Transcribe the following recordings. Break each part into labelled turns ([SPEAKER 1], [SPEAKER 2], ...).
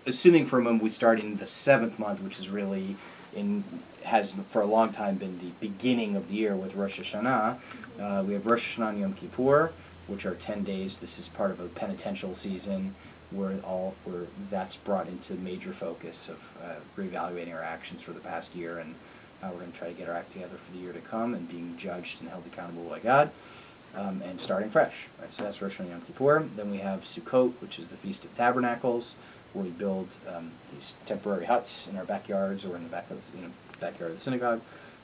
[SPEAKER 1] assuming for a moment we start in the seventh month, which is really has for a long time been the beginning of the year with Rosh Hashanah. We have Rosh Hashanah and Yom Kippur, which are 10 days. This is part of a penitential season where that's brought into major focus of reevaluating our actions for the past year and how we're going to try to get our act together for the year to come and being judged and held accountable by God. And starting fresh. Right? So that's Rosh Hashanah Yom Kippur. Then we have Sukkot, which is the Feast of Tabernacles, where we build these temporary huts in our backyards or in the backyard of the synagogue,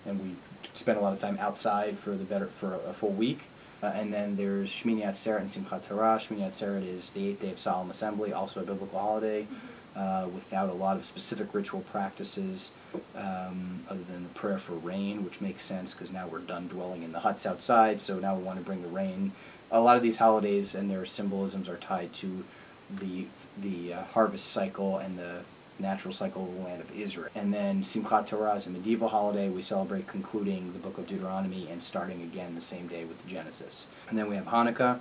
[SPEAKER 1] and we spend a lot of time outside for a full week. And then there's Shmini Atzeret and Simchat Torah. Shmini Atzeret is the 8th day of Solemn Assembly, also a biblical holiday, without a lot of specific ritual practices other than the prayer for rain, which makes sense because now we're done dwelling in the huts outside, so now we want to bring the rain. A lot of these holidays and their symbolisms are tied to the harvest cycle and the natural cycle of the land of Israel. And then Simchat Torah is a medieval holiday. We celebrate concluding the book of Deuteronomy and starting again the same day with the Genesis. And then we have Hanukkah,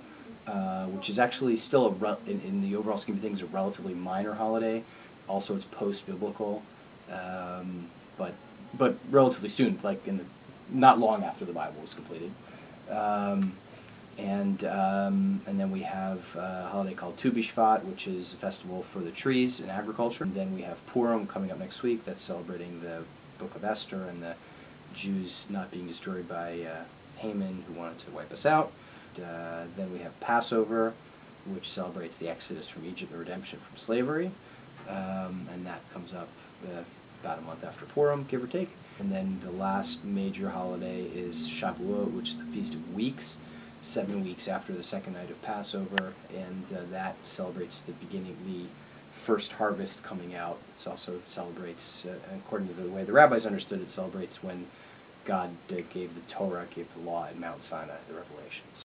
[SPEAKER 1] which is actually still, in the overall scheme of things, a relatively minor holiday. Also, it's post-biblical, but relatively soon, like not long after the Bible was completed. And then we have a holiday called Tu B'Shvat, which is a festival for the trees and agriculture. And then we have Purim coming up next week. That's celebrating the Book of Esther and the Jews not being destroyed by Haman, who wanted to wipe us out. Then we have Passover, which celebrates the exodus from Egypt, the redemption from slavery. And that comes up about a month after Purim, give or take. And then the last major holiday is Shavuot, which is the Feast of Weeks, 7 weeks after the second night of Passover, and that celebrates the beginning, the first harvest coming out. It also celebrates, according to the way the rabbis understood it, celebrates when God gave the Torah, gave the law at Mount Sinai, the Revelations.